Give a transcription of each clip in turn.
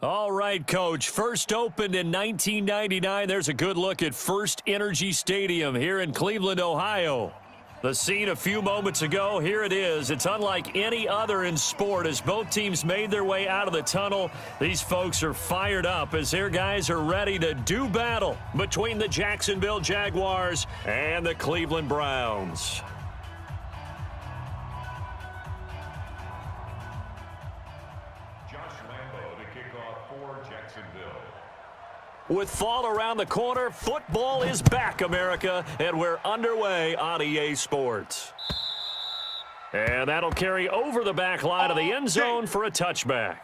All right, Coach. First opened in 1999. There's a good look at First Energy Stadium here in Cleveland, Ohio. The scene a few moments ago, here it is. It's unlike any other in sport as both teams made their way out of the tunnel. These folks are fired up as their guys are ready to do battle between the Jacksonville Jaguars and the Cleveland Browns. With fall around the corner, football is back, America, and we're underway on EA Sports. And that'll carry over the back line of the end zone for a touchback.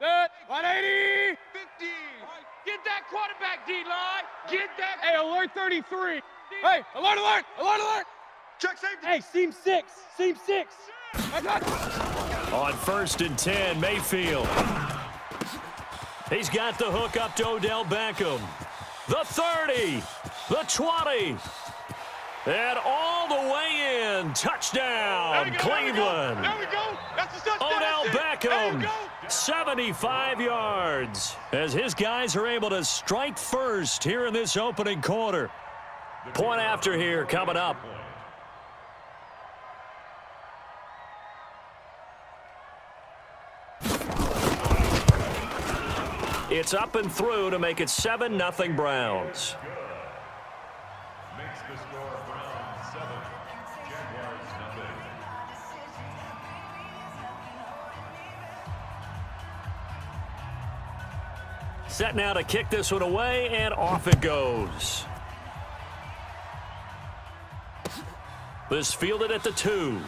Set, 180, 50. Get that quarterback, D-line. Get that. Hey, alert 33. Hey, alert, alert, alert, alert. Check safety. Hey, seam 6, seam 6. On 1st and 10, Mayfield. He's got the hook up to Odell Beckham. The 30, the 20. And all the way in. Touchdown, Cleveland. There we go. That's the touchdown. Odell Beckham, 75 yards, as his guys are able to strike first here in this opening quarter. Point after here coming up. It's up and through to make it 7-0 Browns. Set now to kick this one away, and off it goes. This fielded at the 2.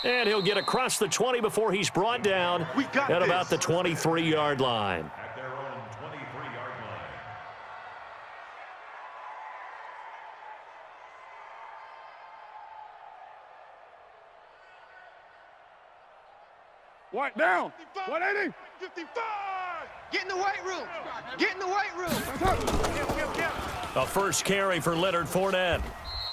And he'll get across the 20 before he's brought down at about the 23-yard line. At their own 23-yard line. What down? 180. 55. Get in the weight room. Get in the weight room. A first carry for Leonard Fournette.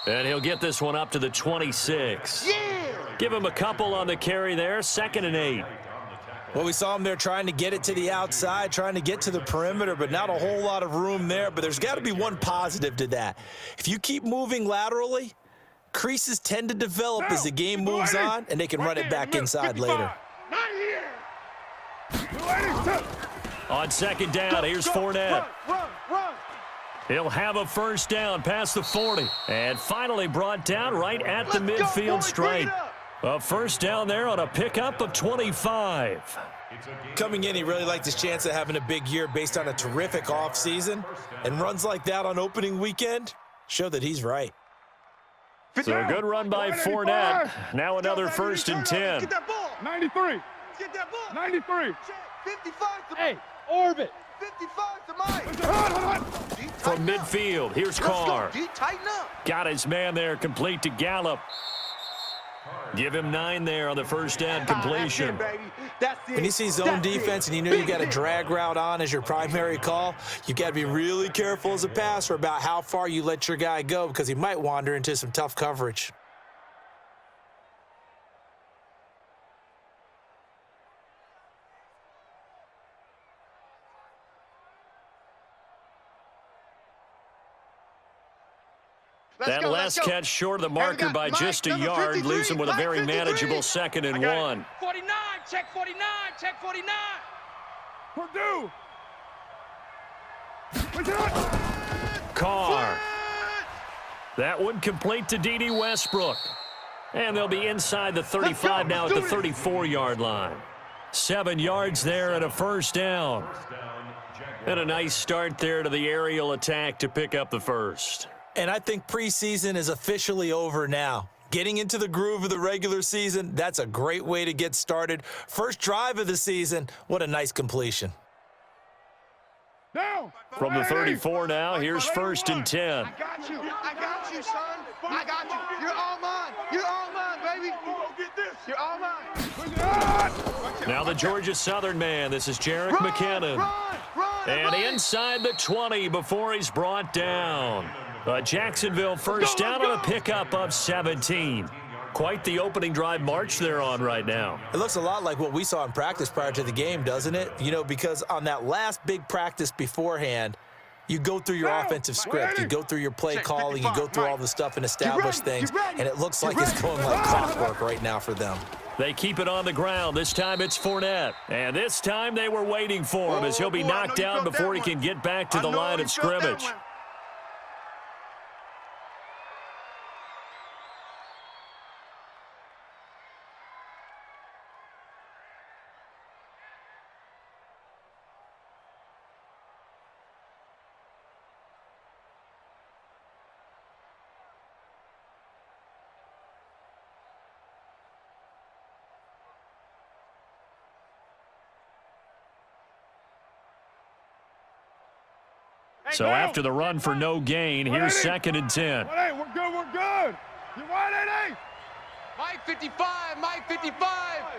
And he'll get this one up to the 26. Yeah. Give him a couple on the carry there. 2nd and 8. Well, we saw him there trying to get it to the outside, trying to get to the perimeter, but not a whole lot of room there. But there's got to be one positive to that. If you keep moving laterally, creases tend to develop as the game moves on, and they can run it back inside later. Not here. On 2nd down, here's Fournette. Run. He'll have a first down past the 40. And finally brought down right at the midfield stripe. A first down there on a pickup of 25. Coming in, he really liked his chance of having a big year based on a terrific offseason. And runs like that on opening weekend show that he's right. So a good run by Fournette. Now another 1st and 10. Get that ball. 93. Get that ball. 93. 55 to Hey, orbit. 55 to Mike. From midfield, here's Carr. D, tighten up. Got his man there, complete to Gallup. Give him 9 there on the first down completion. That's it, baby. That's it. When you see zone defense and you know you got a drag route on as your primary call, you got to be really careful as a passer about how far you let your guy go because he might wander into some tough coverage. That last catch short of the marker by just a yard leaves him with a very manageable 2nd and 1. 49, check 49, check 49. Purdue. Carr. That would complete to D.D. Westbrook. And they'll be inside the 35 now at the 34-yard line. 7 yards there and a first down. And a nice start there to the aerial attack to pick up the first. And I think preseason is officially over now. Getting into the groove of the regular season, that's a great way to get started. First drive of the season, what a nice completion. Down. From the 34 now, here's 1st and 10. I got you. I got you, son. I got you. You're all mine. You're all mine, baby. You're all mine. Now the Georgia Southern man. This is Jerick McKinnon. And inside the 20 before he's brought down. A Jacksonville first down on a pickup of 17. Quite the opening drive march they're on right now. It looks a lot like what we saw in practice prior to the game, doesn't it? You know, because on that last big practice beforehand, you go through your offensive script, you go through your play calling, you go through all the stuff and establish things, and it looks like it's going like clockwork right now for them. They keep it on the ground. This time it's Fournette. And this time they were waiting for him as he'll be knocked down before he can get back to the line of scrimmage. So after the run for no gain, here's 2nd and 10. Hey, we're good, we're good. You 180. Mike 55, Mike 55.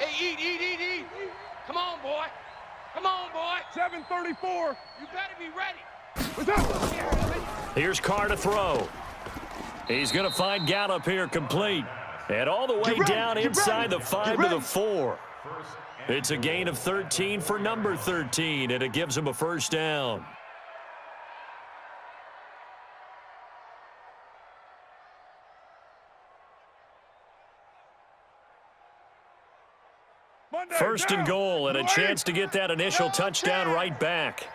Hey, eat. Come on, boy. Come on, boy. 734. You better be ready. What's up? Here's Carr to throw. He's going to find Gallup here complete. And all the way down inside the 5 to the 4. It's a gain of 13 for number 13, and it gives him a first down. First and goal, and a chance to get that initial touchdown right back.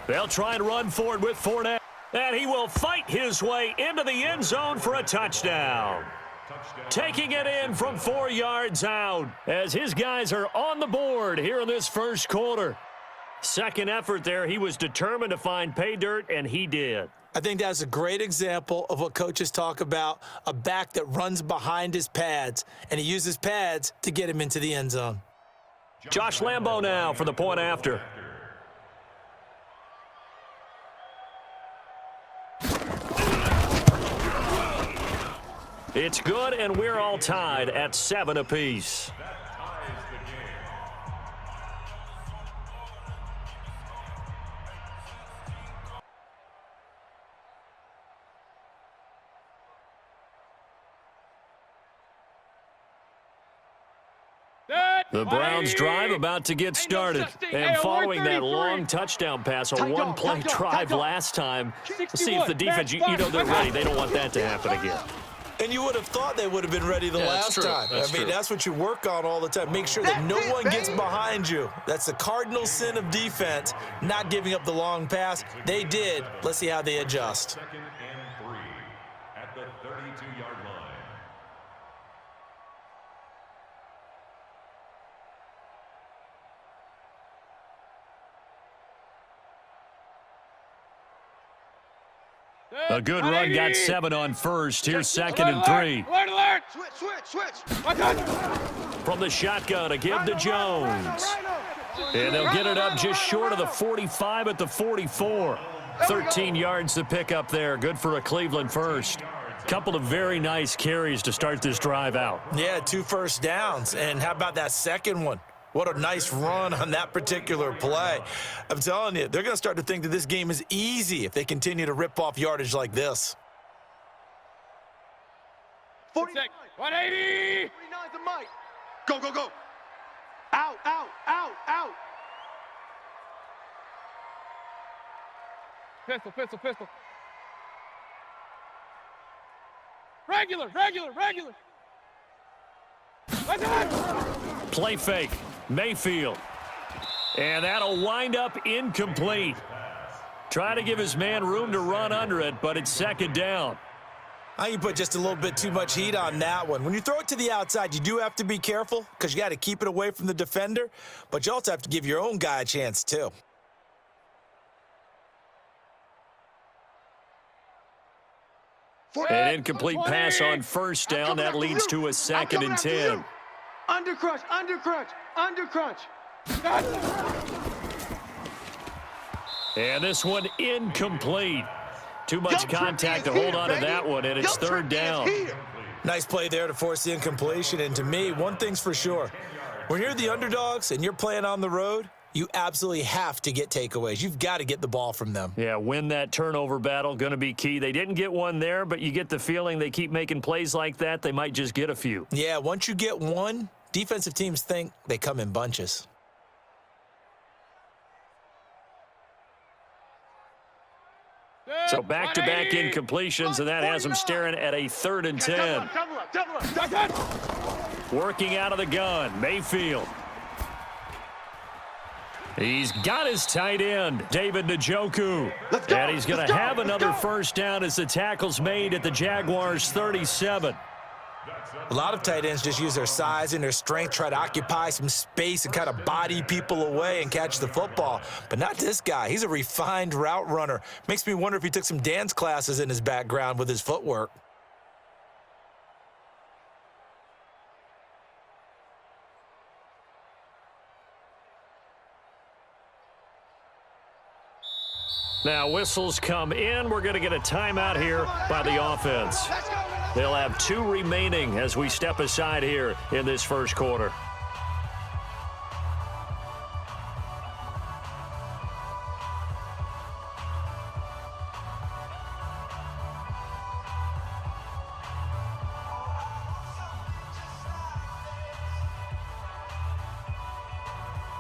They'll try and run forward with Fournette, and he will fight his way into the end zone for a touchdown. Taking it in from 4 yards out as his guys are on the board here in this first quarter. Second effort there, he was determined to find pay dirt, and he did. I think that's a great example of what coaches talk about, a back that runs behind his pads, and he uses pads to get him into the end zone. Josh Lambo now for the point after. It's good, and we're all tied at 7 apiece. The Browns drive about to get started. And following that long touchdown pass, a one-play drive last time, see if the defense, you know they're ready. They don't want that to happen again. And you would have thought they would have been ready the last time. I mean, that's what you work on all the time. Make sure that no one gets behind you. That's the cardinal sin of defense, not giving up the long pass. They did. Let's see how they adjust. 2nd and 3 at the 32-yard line. A good run got 7 on first. Here's 2nd and 3. Alert, alert. Switch. From the shotgun, a give to Jones. And they'll get it up just short of the 45 at the 44. 13 yards to pick up there. Good for a Cleveland first. Couple of very nice carries to start this drive out. Yeah, 2 first downs. And how about that second one? What a nice run on that particular play. I'm telling you, they're going to start to think that this game is easy if they continue to rip off yardage like this. 180. 49's the mic. Go. Out. Pistol. Regular. Play fake. Mayfield. And that'll wind up incomplete. Try to give his man room to run under it, but it's 2nd down. I think you put just a little bit too much heat on that one. When you throw it to the outside, you do have to be careful because you got to keep it away from the defender, but you also have to give your own guy a chance too. An incomplete pass on first down. That leads to a 2nd and 10. Under crunch. And this one incomplete. Too much contact to hold on to that one, and it's third down. Nice play there to force the incompletion. And to me, one thing's for sure. When you're the underdogs and you're playing on the road, you absolutely have to get takeaways. You've got to get the ball from them. Yeah, win that turnover battle, going to be key. They didn't get one there, but you get the feeling they keep making plays like that, they might just get a few. Yeah, once you get one, defensive teams think they come in bunches. So back-to-back incompletions, and that has them staring at a 3rd and 10. Working out of the gun, Mayfield. He's got his tight end, David Njoku. And he's going to have another first down as the tackle's made at the Jaguars' 37. A lot of tight ends just use their size and their strength, try to occupy some space and kind of body people away and catch the football. But not this guy. He's a refined route runner. Makes me wonder if he took some dance classes in his background with his footwork. Now whistles come in. We're going to get a timeout here by the offense. They'll have 2 remaining as we step aside here in this first quarter.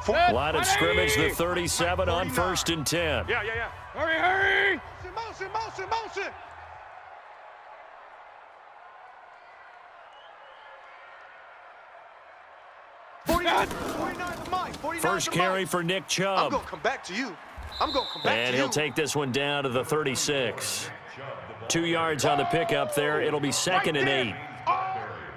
Line of scrimmage, the 37 on 1st and 10. Yeah. Hurry! Motion! First carry for Nick Chubb. I'm going to come back to you. And he'll take this one down to the 36. 2 yards on the pickup there. It'll be 2nd and 8.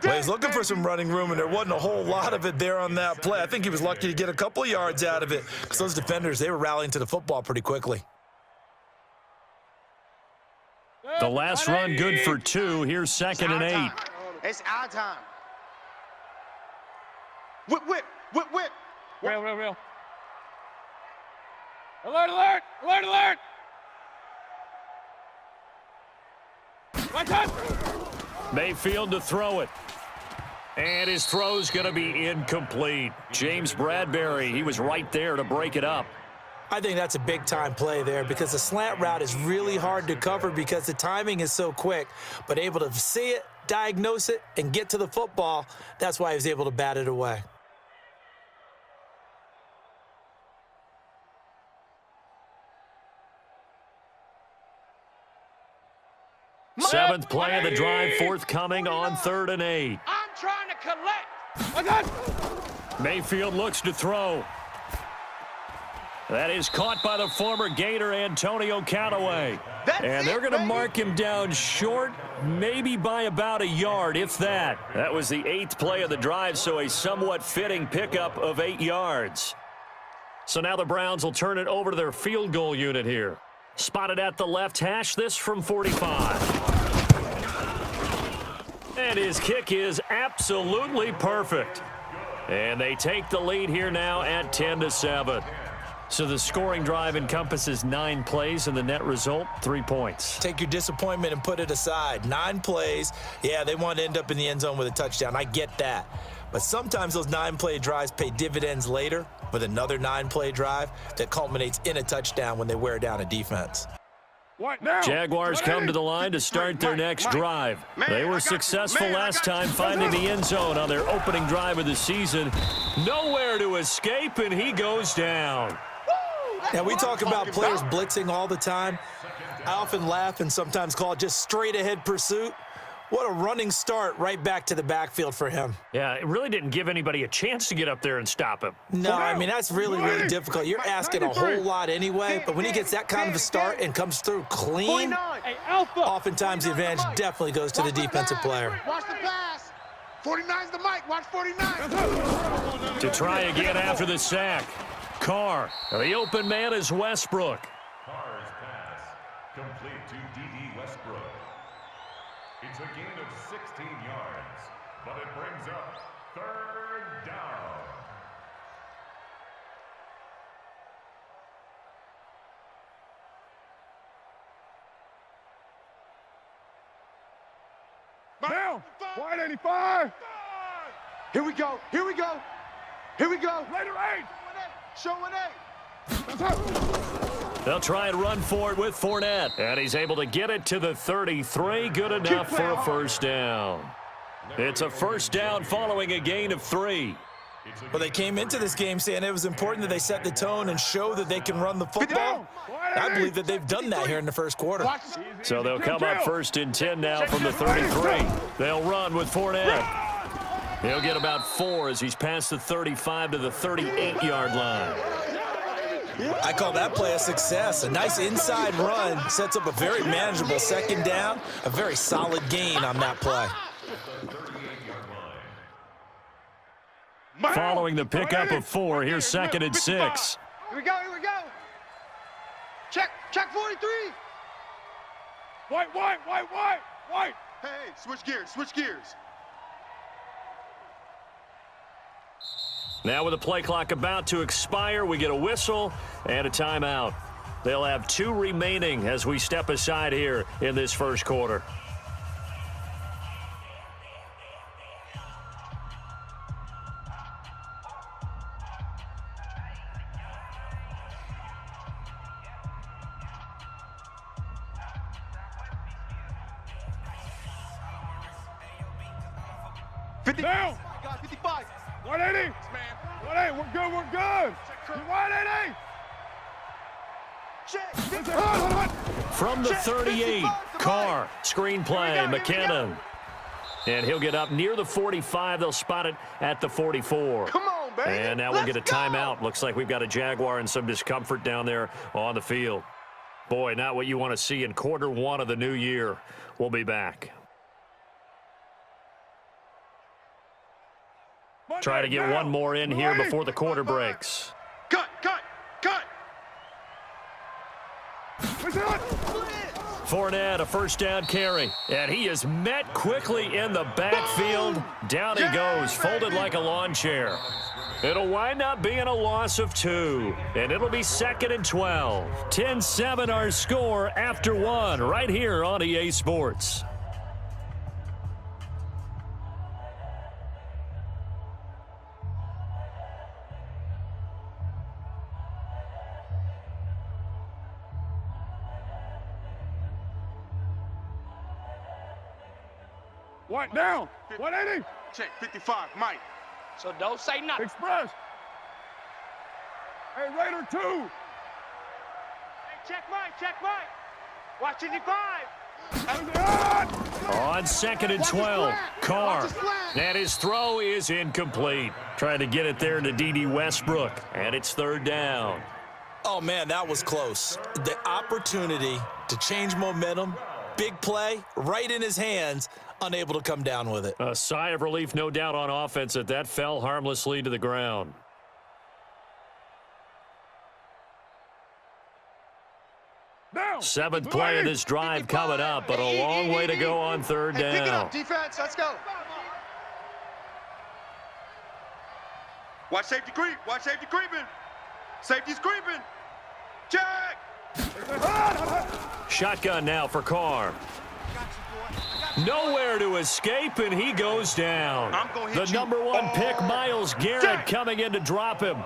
Well, he's looking for some running room, and there wasn't a whole lot of it there on that play. I think he was lucky to get a couple of yards out of it because those defenders, they were rallying to the football pretty quickly. The last run good for 2. Here's 2nd and 8. It's our time. Whip. Real. Alert! Watch out! Mayfield to throw it. And his throw's going to be incomplete. James Bradbury, he was right there to break it up. I think that's a big-time play there because the slant route is really hard to cover because the timing is so quick. But able to see it, diagnose it, and get to the football, that's why he was able to bat it away. Seventh play of the drive forthcoming on 3rd and 8. I'm trying to collect. Mayfield looks to throw. That is caught by the former Gator Antonio Callaway. And they're going to mark him down short, maybe by about a yard, if that. That was the 8th play of the drive, so a somewhat fitting pickup of 8 yards. So now the Browns will turn it over to their field goal unit here. Spotted at the left hash, this from 45. And his kick is absolutely perfect. And they take the lead here now at 10-7. So the scoring drive encompasses 9 plays, and the net result, 3 points. Take your disappointment and put it aside. 9 plays. Yeah, they want to end up in the end zone with a touchdown. I get that. But sometimes those 9-play drives pay dividends later with another 9-play drive that culminates in a touchdown when they wear down a defense. What now? Jaguars come to the line to start their next drive. They were successful last time finding the end zone on their opening drive of the season. Nowhere to escape, and he goes down. Now, we talk about players blitzing all the time. I often laugh and sometimes call it just straight-ahead pursuit. What a running start right back to the backfield for him. Yeah, it really didn't give anybody a chance to get up there and stop him. No, I mean, that's really, really difficult. You're asking a whole lot anyway, but when he gets that kind of a start and comes through clean, oftentimes the advantage definitely goes to the defensive player. Watch the pass. 49's the mic. Watch 49. To try again after the sack. Carr. The open man is Westbrook. Carr's pass complete to D.D. Westbrook. It's a gain of 16 yards, but it brings up 3rd down. Now, wide 85. Here we go. Here we go. Here we go. Later 8. Showing 8. They'll try and run for it with Fournette. And he's able to get it to the 33. Good enough for a first down. It's a first down following a gain of 3. Well, they came into this game saying it was important that they set the tone and show that they can run the football. I believe that they've done that here in the first quarter. So they'll come up first and 10 now from the 33. They'll run with Fournette. He'll get about 4 as he's past the 35 to the 38-yard line. I call that play a success. A nice inside run sets up a very manageable second down, a very solid gain on that play. Following the pickup of 4, here's second and 6. Here we go. Here we go. Check 43. White. Hey, switch gears, switch gears. Now with the play clock about to expire, we get a whistle and a timeout. They'll have 2 remaining as we step aside here in this first quarter. Down. 55. 180. 180. We're good. 180. From the 38, Carr, screen play, McKinnon. And he'll get up near the 45. They'll spot it at the 44. Come on, baby. And now we'll get a timeout. Looks like we've got a Jaguar and some discomfort down there on the field. Boy, not what you want to see in quarter 1 of the new year. We'll be back. Try to get one more in here before the quarter breaks. Cut. Fournette, a first down carry. And he is met quickly in the backfield. Down he goes, folded like a lawn chair. It'll wind up being a loss of 2. And it'll be second and 12. 10-7 our score after 1 right here on EA Sports. White down. 180. Check 55, Mike. So don't say nothing. Express. Hey, Raider 2. Hey, check Mike. Watch 55. On second and 12, Carr. And his throw is incomplete. Trying to get it there to D.D. Westbrook. And it's third down. Oh, man, that was close. The opportunity to change momentum, big play, right in his hands, unable to come down with it. A sigh of relief, no doubt, on offense that fell harmlessly to the ground. Down. 7th play of this drive coming up, but a long way to go on third Hey, pick it down. up, defense. Let's go. Watch safety creep. Creeping. Safety's creeping. Check. Shotgun now for Carr. Nowhere to escape, and he goes down. The number 1 pick, Myles Garrett, coming in to drop him.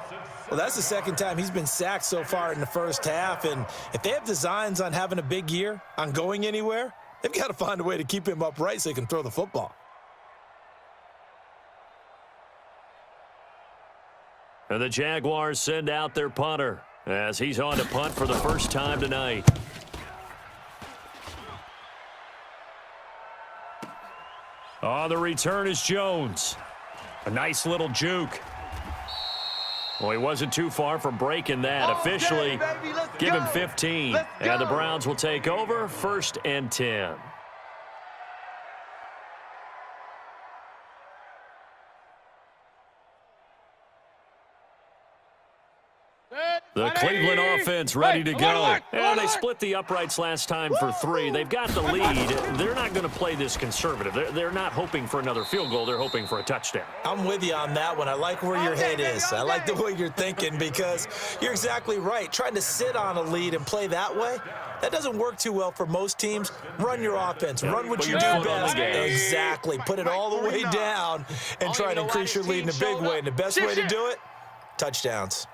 Well, that's the second time he's been sacked so far in the first half, and if they have designs on having a big year, on going anywhere, they've got to find a way to keep him upright so he can throw the football. And the Jaguars send out their punter as he's on to punt for the first time tonight. On the return is Jones. A nice little juke. Well, he wasn't too far from breaking that. Officially, give him 15. And the Browns will take over, 1st and 10. The Cleveland offense ready to go. And they alert. split the uprights last time for 3. They've got the lead. They're not going to play this conservative. They're not hoping for another field goal. They're hoping for a touchdown. I'm with you on that one. I like where your head is. I like the way you're thinking because you're exactly right. Trying to sit on a lead and play that way, that doesn't work too well for most teams. Run your offense. Run what you do best. Exactly. Put it all the way down and try to increase your lead in a big way. And the best way to do it, touchdowns.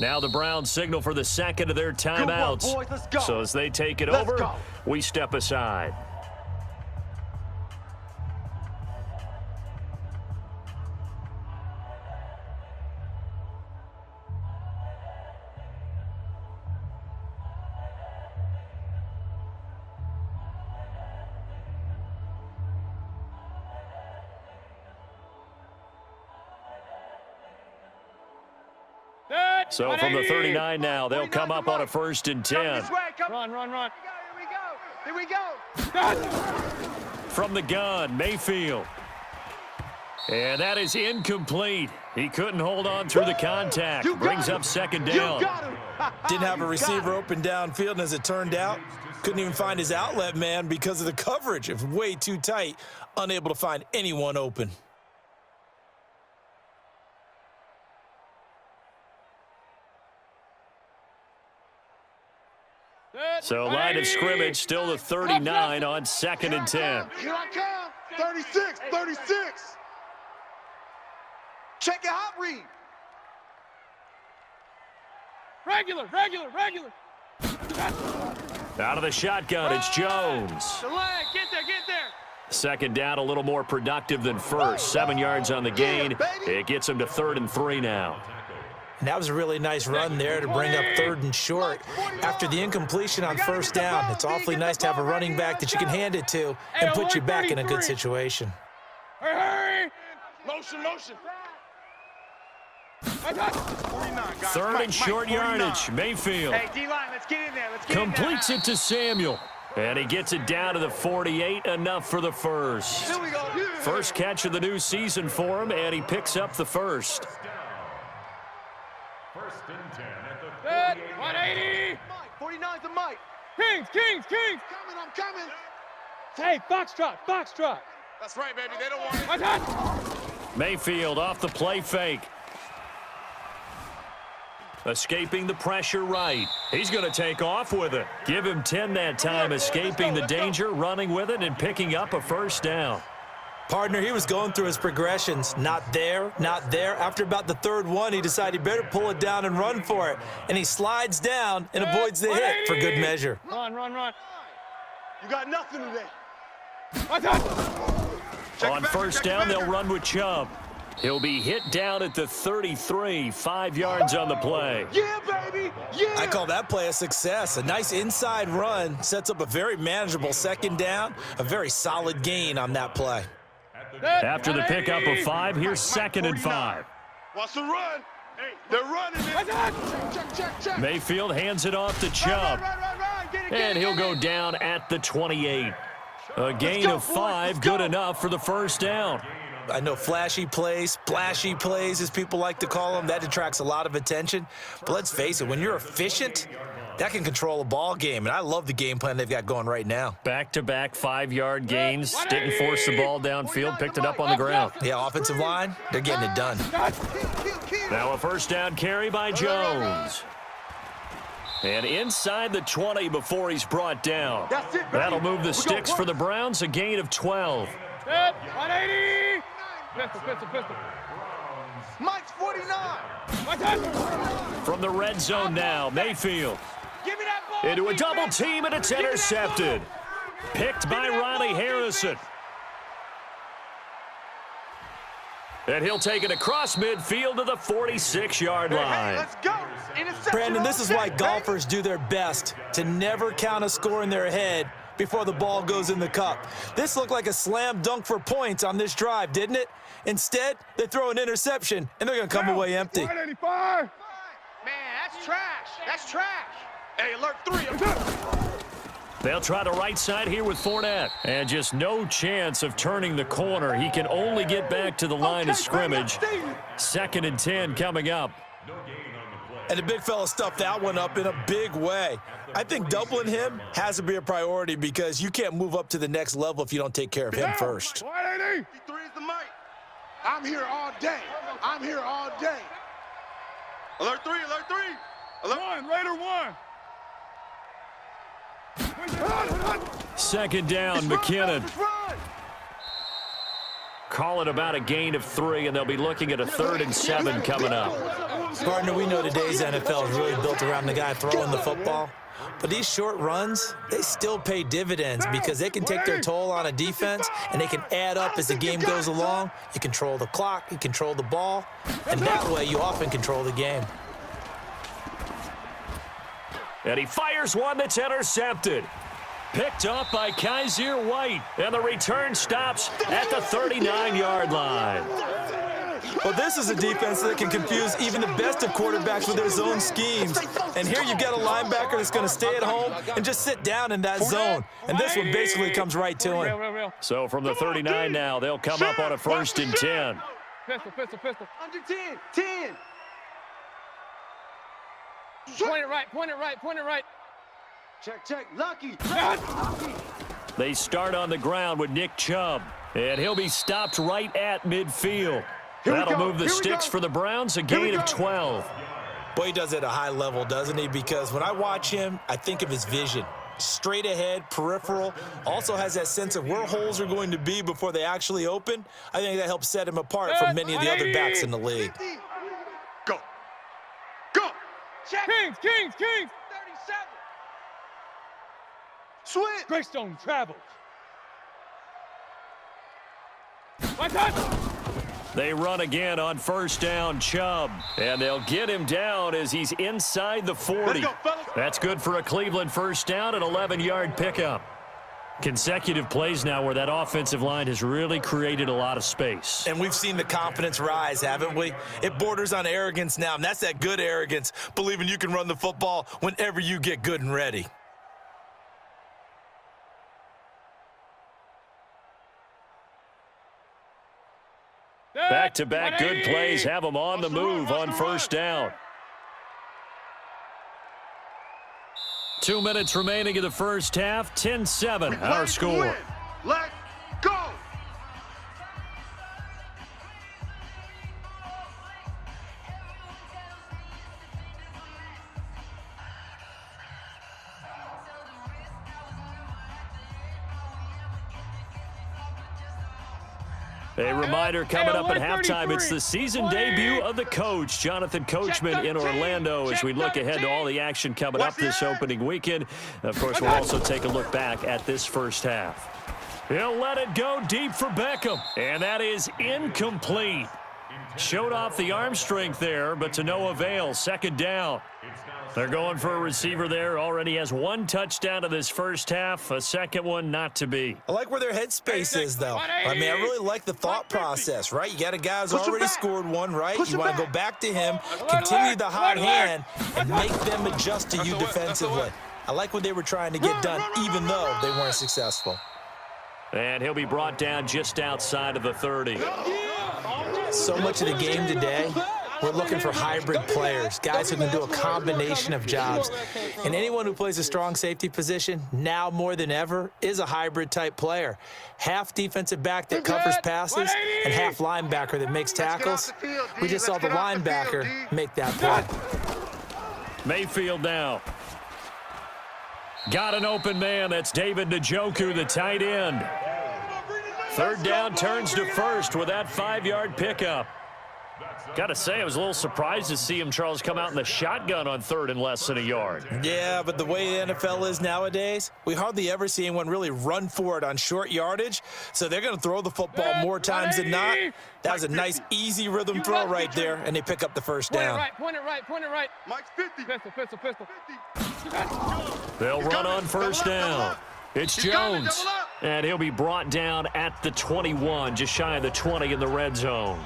Now the Browns signal for the second of their timeouts. Boys, let's go. So as they take it Let's over, go. we step aside. So from the 39 now, they'll come up on a 1st and 10. Run. Here we go. From the gun, Mayfield. And that is incomplete. He couldn't hold on through the contact. Brings up 2nd down. Didn't have a receiver open downfield, and as it turned out, couldn't even find his outlet man because of the coverage. It was way too tight, unable to find anyone open. So line of scrimmage, still the 39 on 2nd and 10. Here I come. 36. Check it out, read. Regular. Out of the shotgun, it's Jones. The leg, get there. 2nd down, a little more productive than first. 7 yards on the gain. It gets him to 3rd and 3 now. And that was a really nice run there to bring up 3rd and short. After the incompletion on 1st down, it's awfully nice to have a running back that you can hand it to and put you back in a good situation. Hurry. Motion. 3rd and short yardage. Mayfield Hey, D-line, let's get in there. completes it to Samuel. And he gets it down to the 48, enough for the first. Here we go. First catch of the new season for him, and he picks up the first. 1st and 10 at the 48. 180. 49's the mic. Kings. I'm coming. Hey, foxtrot. That's right, baby. They don't want it. Mayfield off the play fake. Escaping the pressure right. He's going to take off with it. Give him 10 that time, escaping the danger, running with it, and picking up a 1st down. Partner, he was going through his progressions. Not there. After about the 3rd one, he decided he better pull it down and run for it. And he slides down and avoids the hit for good measure. Run. You got nothing today. On 1st down, they'll run with Chubb. He'll be hit down at the 33, 5 yards on the play. Yeah, baby. Yeah. I call that play a success. A nice inside run sets up a very manageable 2nd down, a very solid gain on that play. After the pickup of 5, here's 2nd and 5. Watch the run. Hey, they're running it. Check. Mayfield hands it off to Chubb. And he'll go down at the 28. A gain of 5, good enough for the 1st down. I know flashy plays, splashy plays, as people like to call them, that attracts a lot of attention. But let's face it, when you're efficient, that can control a ball game. And I love the game plan they've got going right now. Back-to-back 5-yard gains. Didn't force the ball downfield, picked it up on the ground. Yeah, offensive line, they're getting it done. Now a 1st down carry by Jones. And inside the 20 before he's brought down. That'll move the sticks for the Browns, a gain of 12. 180. Pistol. Mike's 49. From the red zone now, Mayfield. Give me that ball. Into a double team, and it's intercepted. Picked by Ronnie Harrison. And he'll take it across midfield to the 46-yard line. Let's go. Interception. Brandon, this is why golfers do their best to never count a score in their head before the ball goes in the cup. This looked like a slam dunk for points on this drive, didn't it? Instead, they throw an interception, and they're going to come away empty. 185. Man, that's trash. Hey, alert 3. They'll try the right side here with Fournette. And just no chance of turning the corner. He can only get back to the line of scrimmage. 2nd and 10 coming up. And the big fella stuffed that one up in a big way. I think doubling him has to be a priority because you can't move up to the next level if you don't take care of him first. 53 is the mic. I'm here all day. I'm here all day. Alert 3, alert 3. Alert 1, Raider 1. 2nd down, McKinnon. Call it about a gain of 3, and they'll be looking at a 3rd and 7 coming up. Partner, we know today's NFL is really built around the guy throwing the football. But these short runs, they still pay dividends because they can take their toll on a defense, and they can add up as the game goes along. You control the clock, you control the ball, and that way you often control the game. And he fires one that's intercepted. Picked off by Kaiser White, and the return stops at the 39-yard line. Well, this is a defense that can confuse even the best of quarterbacks with their zone schemes. And here you've got a linebacker that's going to stay at home and just sit down in that zone. And this one basically comes right to him. So from the 39 now, they'll come up on a 1st and 10. Pistol. Under 10, 10. Point it right. Check, Lucky. They start on the ground with Nick Chubb, and he'll be stopped right at midfield. That'll move the sticks for the Browns, a gain of 12. Boy, he does it at a high level, doesn't he? Because when I watch him, I think of his vision. Straight ahead, peripheral, also has that sense of where holes are going to be before they actually open. I think that helps set him apart from many of the other backs in the league. Go. Kings. 37. Switch. Greystone travels. One touch. They run again on 1st down, Chubb, and they'll get him down as he's inside the 40. That's good for a Cleveland 1st down, an 11-yard pickup. Consecutive plays now where that offensive line has really created a lot of space. And we've seen the confidence rise, haven't we? It borders on arrogance now, and that's that good arrogance, believing you can run the football whenever you get good and ready. Back-to-back good plays have them on the move on 1st down. 2 minutes remaining in the 1st half, 10-7 our score. Let's go. A reminder coming up at halftime, it's the season debut of the coach, Jonathan Coachman in Orlando, as we look ahead to all the action coming up this opening weekend. Of course, we'll also take a look back at this 1st half. He'll let it go deep for Beckham, and that is incomplete. Showed off the arm strength there, but to no avail. 2nd down. They're going for a receiver there. Already has 1 touchdown in this 1st half. A 2nd one not to be. I like where their headspace is, though. I mean, I really like the thought process, right? You got a guy who's already scored 1, right? You want to go back to him, continue the hot hand, and make them adjust to you defensively. I like what they were trying to get done, even though they weren't successful. And he'll be brought down just outside of the 30. So much of the game today, we're looking for hybrid players, guys who can do a combination of jobs. And anyone who plays a strong safety position, now more than ever, is a hybrid-type player. Half defensive back that covers passes and half linebacker that makes tackles. We just saw the linebacker make that play. Mayfield now. Got an open man. That's David Njoku, the tight end. 3rd down turns to 1st with that 5-yard pickup. Got to say, I was a little surprised to see him, Charles, come out in the shotgun on 3rd and less than a yard. Yeah, but the way the NFL is nowadays, we hardly ever see anyone really run for it on short yardage, so they're going to throw the football more times than not. That was a nice, easy rhythm throw right there, and they pick up the 1st down. Point it right. Mike's 50. Pistol. They'll run on 1st down. It's Jones, and he'll be brought down at the 21, just shy of the 20 in the red zone.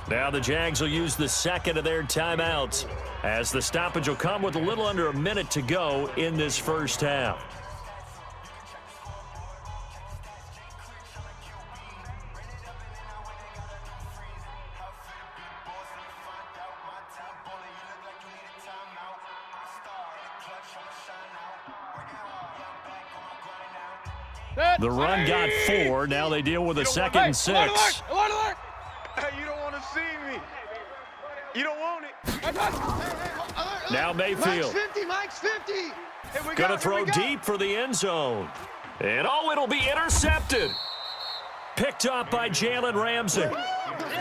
Now the Jags will use the 2nd of their timeouts, as the stoppage will come with a little under a minute to go in this 1st half. The run got 4. Now they deal with a second and 6. Alert, alert! Hey, you don't want to see me. You don't want it. Now Mayfield. Mike's 50, Mike's 50. Going to throw deep for the end zone. And it'll be intercepted. Picked up by Jalen Ramsey.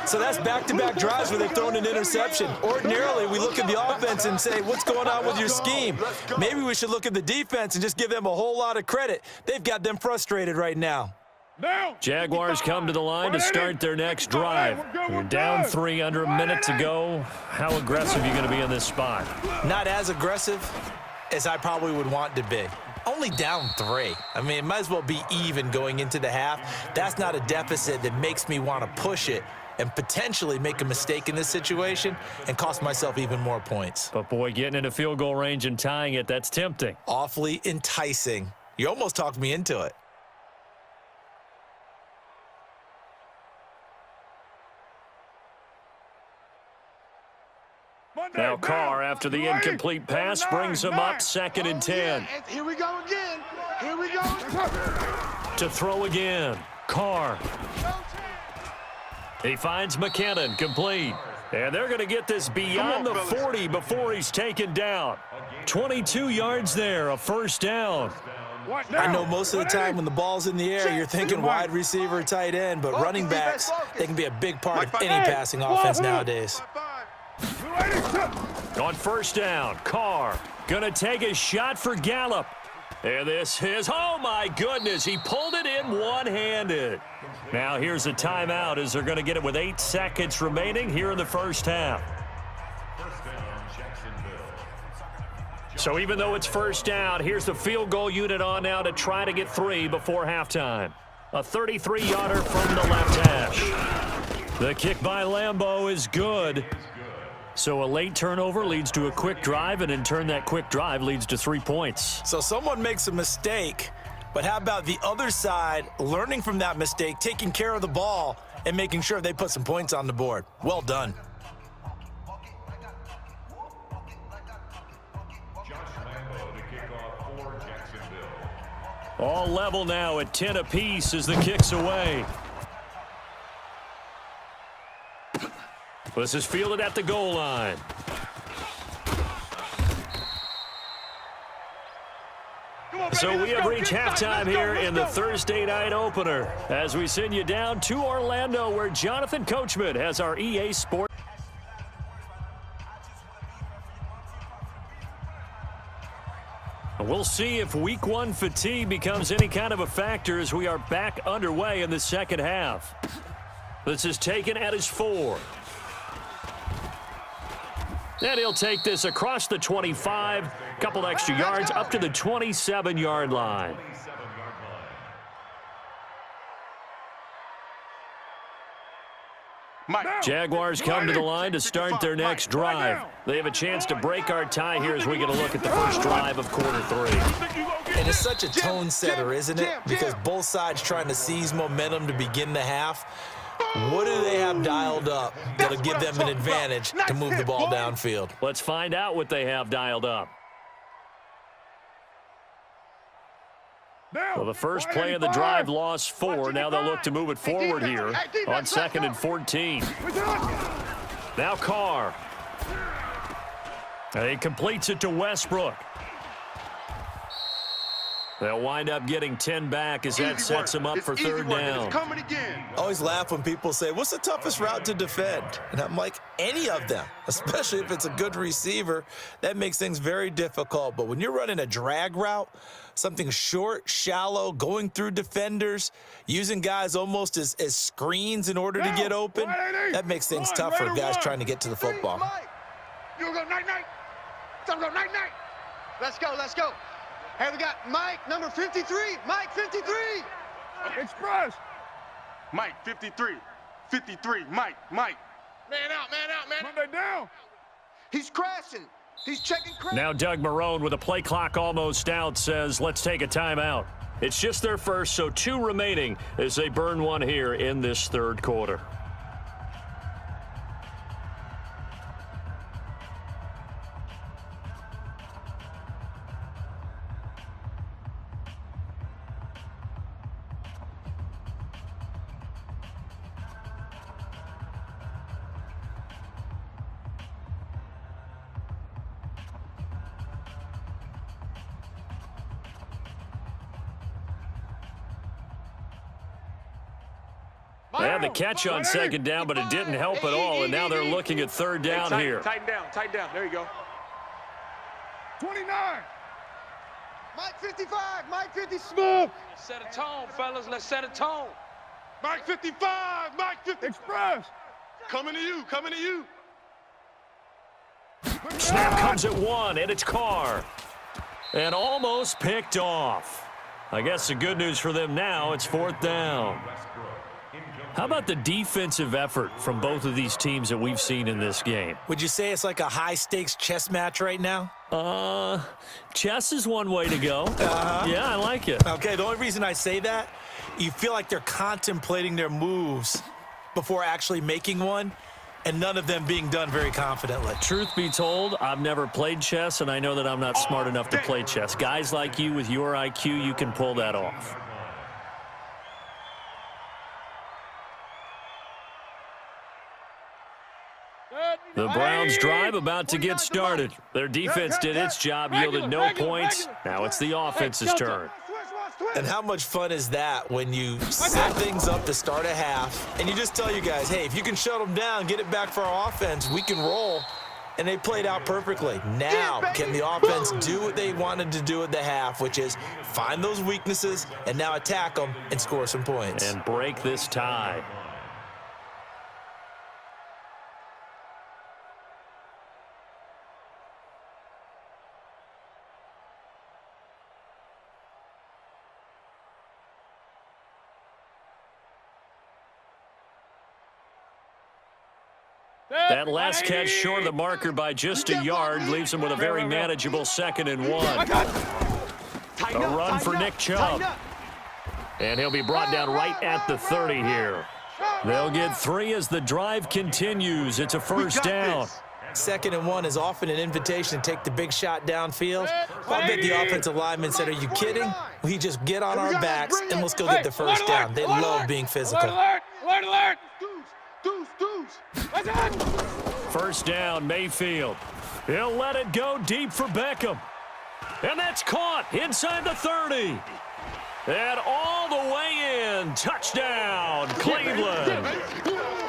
So that's back-to-back drives where they've thrown an interception. Ordinarily, we look at the offense and say, what's going on with your scheme? Maybe we should look at the defense and just give them a whole lot of credit. They've got them frustrated right now. Jaguars come to the line to start their next drive. You're down 3, under a minute to go. How aggressive are you going to be in this spot? Not as aggressive as I probably would want to be. Only down 3. I mean, it might as well be even going into the half. That's not a deficit that makes me want to push it and potentially make a mistake in this situation and cost myself even more points. But, boy, getting into field goal range and tying it, that's tempting. Awfully enticing. You almost talked me into it. Now Carr, after the incomplete pass, brings him up 2nd and 10. Here we go again. Here we go. To throw again. Carr. He finds McKinnon, complete. And they're going to get this beyond the 40 before he's taken down. 22 yards there, a first down. I know most of the time when the ball's in the air, you're thinking wide receiver, tight end, but running backs, they can be a big part of any passing offense nowadays. On first down, Carr going to take a shot for Gallup. And this is, oh my goodness, he pulled it in one-handed. Now here's a timeout as they're going to get it with 8 seconds remaining here in the first half. So even though it's first down, here's the field goal unit on now to try to get 3 before halftime. A 33-yarder from the left hash. The kick by Lambeau is good. So a late turnover leads to a quick drive, and in turn that quick drive leads to 3 points. So someone makes a mistake, but how about the other side learning from that mistake, taking care of the ball, and making sure they put some points on the board? Well done. All level now at 10 apiece as the kick's away. This is fielded at the goal line. So we have reached halftime here in the Thursday night opener as we send you down to Orlando where Jonathan Coachman has our EA Sports. We'll see if week 1 fatigue becomes any kind of a factor as we are back underway in the second half. This is taken at his 4. And he'll take this across the 25, couple extra yards up to the 27-yard line. Jaguars come to the line to start their next drive. They have a chance to break our tie here as we get a look at the first drive of quarter 3. And it's such a tone setter, isn't it? Because both sides trying to seize momentum to begin the half. What do they have dialed up that'll give them an advantage to move the ball downfield? Let's find out what they have dialed up. Well, the first play of the drive lost 4. Now they'll look to move it forward here on 2nd and 14. Now Carr. He completes it to Westbrook. They'll wind up getting 10 back as that sets them up for 3rd down. I always laugh when people say, what's the toughest route to defend? And I'm like, any of them, especially if it's a good receiver. That makes things very difficult. But when you're running a drag route, something short, shallow, going through defenders, using guys almost as screens in order to get open, that makes things tough for guys trying to get to the football. You go night-night. Time to go night-night. Let's go, let's go. Hey, we got Mike, number 53. Mike, 53. Express. Mike, 53. 53. Mike. Man out, man. Monday down. He's crashing. He's checking crash. Now Doug Marrone, with a play clock almost out, says let's take a timeout. It's just their first, so 2 remaining as they burn 1 here in this 3rd quarter. They had the catch on second down, but it didn't help at all, and now they're looking at third down here. Tighten down. There you go. 29. Mike 55, Mike 50, smooth. Set a tone, fellas. Let's set a tone. Mike 55, Mike 50. Express. Coming to you, coming to you. Snap comes at 1, and it's Carr. And almost picked off. I guess the good news for them now, it's fourth down. How about the defensive effort from both of these teams that we've seen in this game? Would you say it's like a high-stakes chess match right now? Chess is one way to go. Yeah, I like it. Okay, the only reason I say that, you feel like they're contemplating their moves before actually making one, and none of them being done very confidently. Truth be told, I've never played chess, and I know that I'm not smart enough to play chess. Guys like you with your IQ, you can pull that off. The Browns' drive about to get started. Their defense did its job, yielded no points. Now it's the offense's turn. And how much fun is that when you set things up to start a half, and you just tell you guys, hey, if you can shut them down, get it back for our offense, we can roll. And they played out perfectly. Now, can the offense do what they wanted to do at the half, which is find those weaknesses and now attack them and score some points? And break this tie. That last catch short of the marker by just a yard leaves him with a very manageable 2nd and 1. A run for Nick Chubb. And he'll be brought down right at the 30 here. They'll get 3 as the drive continues. It's a first down. 2nd and 1 is often an invitation to take the big shot downfield. I bet the offensive lineman said, are you kidding? We just get on our backs and let's go get the first down. They love being physical. Alert! First down, Mayfield. He'll let it go deep for Beckham. And that's caught inside the 30. And all the way in. Touchdown, Cleveland.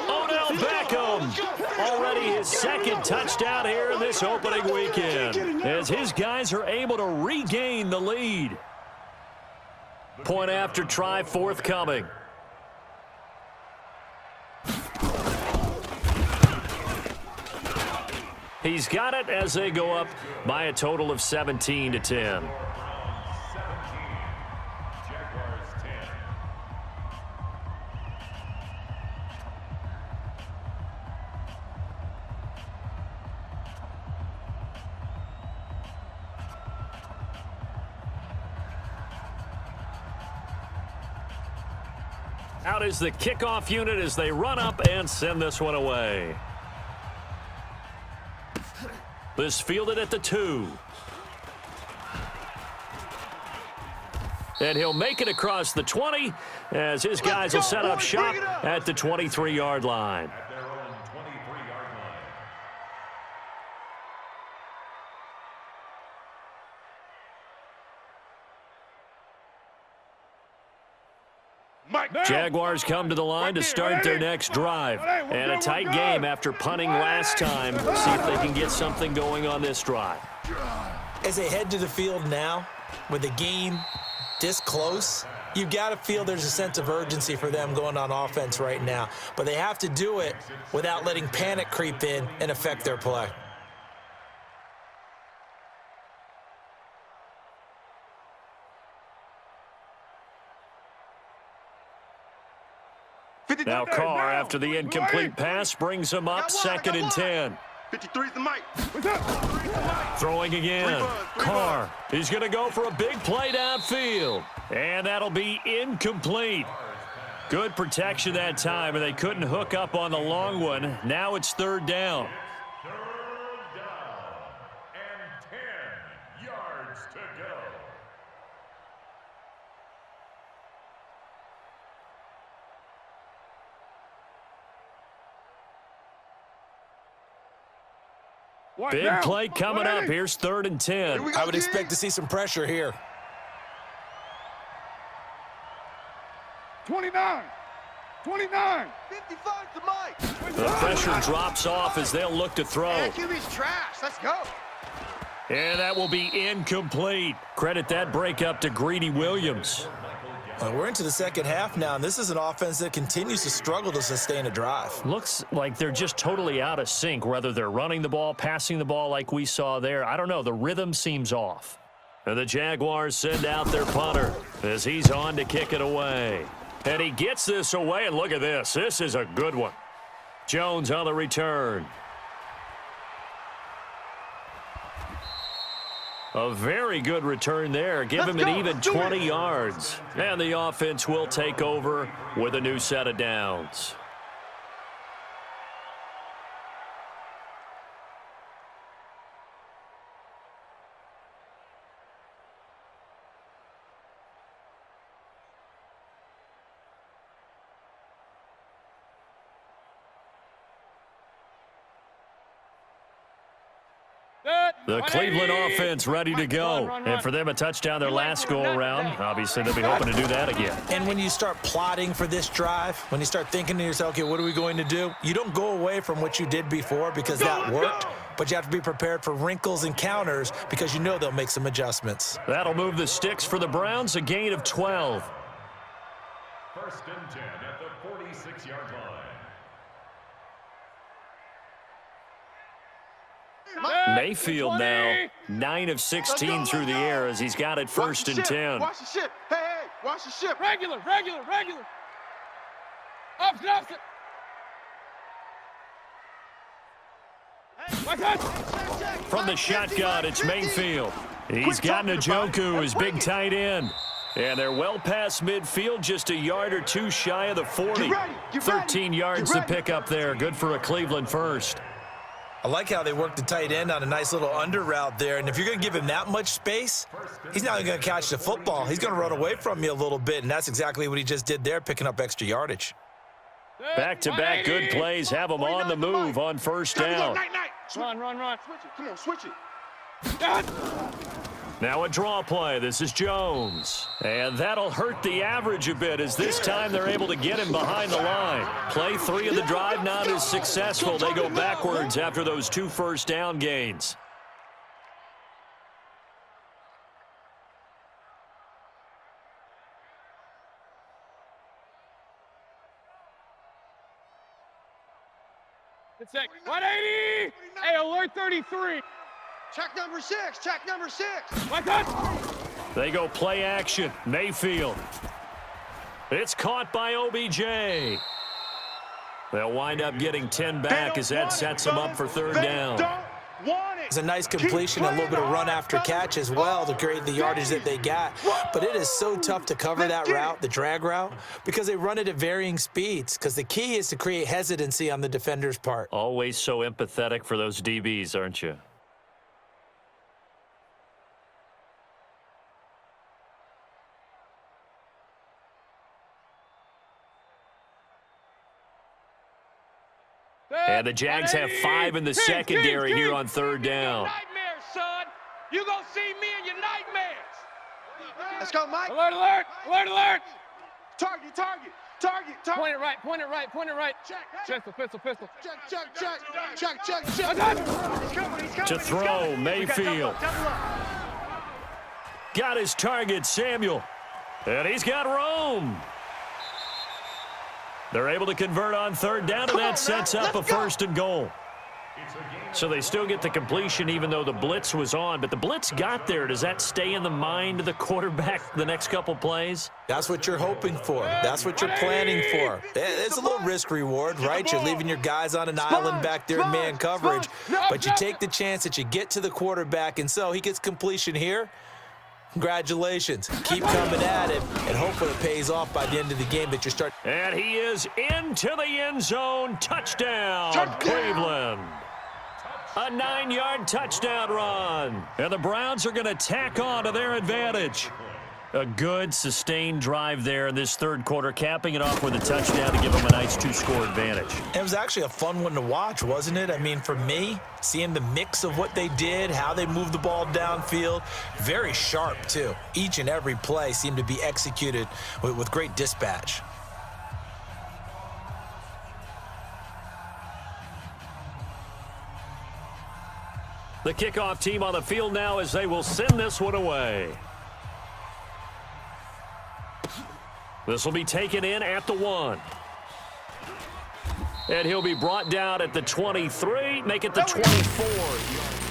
Odell Beckham. Already his 2nd touchdown here in this opening weekend, as his guys are able to regain the lead. Point after try forthcoming. He's got it as they go up by a total of 17-10. 17, Jaguars 10. Out is the kickoff unit as they run up and send this one away. This fielded at the 2. And he'll make it across the 20 as his guys will set up shop at the 23-yard line. At their own 23-yard line. Jaguars come to the line to start their next drive. And a tight game after punting last time. See if they can get something going on this drive. As they head to the field now, with the game this close, you've got to feel there's a sense of urgency for them going on offense right now. But they have to do it without letting panic creep in and affect their play. Now Carr, after the incomplete pass, brings him up 2nd and 10. 53's the mic. Throwing again. Carr, he's going to go for a big play downfield. And that'll be incomplete. Good protection that time, and they couldn't hook up on the long one. Now it's 3rd down. 3rd down and 10 yards to go. Big play coming up. Here's 3rd and 10. I would expect to see some pressure here. 29. 29. 55 to Mike. The pressure drops off as they'll look to throw. That QB's trash. Let's go. And that will be incomplete. Credit that breakup to Greedy Williams. We're into the second half now, and this is an offense that continues to struggle to sustain a drive. Looks like they're just totally out of sync, whether they're running the ball, passing the ball like we saw there. I don't know. The rhythm seems off. And the Jaguars send out their punter as he's on to kick it away. And he gets this away, and look at this. This is a good one. Jones on the return. A very good return there. Give him an even 20 yards. And the offense will take over with a new set of downs. The Cleveland offense ready to go. And for them, a touchdown their last go-around. Obviously, they'll be hoping to do that again. And when you start plotting for this drive, when you start thinking to yourself, okay, what are we going to do? You don't go away from what you did before because that worked, but you have to be prepared for wrinkles and counters because you know they'll make some adjustments. That'll move the sticks for the Browns, a gain of 12. First and 10 at the 46-yard line. Mayfield now 9 of 16 through the air as he's got it first and 10. Watch the ship. Hey, hey, watch the ship. Regular. Opposite. From the shotgun, it's Mayfield. He's got Njoku, his big tight end. And they're well past midfield, just a yard or two shy of the 40. 13 yards to pick up there. Good for a Cleveland first. I like how they worked the tight end on a nice little under route there. And if you're going to give him that much space, he's not going to catch the football. He's going to run away from you a little bit, and that's exactly what he just did there, picking up extra yardage. Back-to-back good plays have him on the move on first down. Run. Switch it. Come on, switch it. Now a draw play. This is Jones. And that'll hurt the average a bit as this time they're able to get him behind the line. Play 3 of the drive not as successful. They go backwards after those 2 first down gains. It's 180. Hey, alert 33. Check number 6. Check number 6. My God. They go play action. Mayfield. It's caught by OBJ. They'll wind up getting 10 back as that sets them up for third down. It's a nice completion, a little bit of run after catch as well to create the yardage that they got. But it is so tough to cover that route, the drag route, because they run it at varying speeds. Because the key is to create hesitancy on the defender's part. Always so empathetic for those DBs, aren't you? And the Jags have 5 in the secondary here on third down. Nightmares, son. You gonna see me in your nightmares. Let's go, Mike. Alert. Target. Point it right. Pistol. Check. To throw, Mayfield. Got his target, Samuel. And he's got Rome. They're able to convert on third down, and that sets up a first and goal. So they still get the completion even though the blitz was on. But the blitz got there. Does that stay in the mind of the quarterback the next couple plays? That's what you're hoping for. That's what you're planning for. It's a little risk reward, right? You're leaving your guys on an island back there in man coverage. But you take the chance that you get to the quarterback, and so he gets completion here. Congratulations. Keep coming at him, and hopefully it pays off by the end of the game that you're starting. And he is into the end zone. Touchdown, Cleveland. A 9-yard touchdown run. And the Browns are going to tack on to their advantage. A good, sustained drive there in this third quarter, capping it off with a touchdown to give them a nice 2-score advantage. It was actually a fun one to watch, wasn't it? I mean, for me, seeing the mix of what they did, how they moved the ball downfield, very sharp, too. Each and every play seemed to be executed with great dispatch. The kickoff team on the field now as they will send this one away. This will be taken in at the 1. And he'll be brought down at the 23, make it the 24.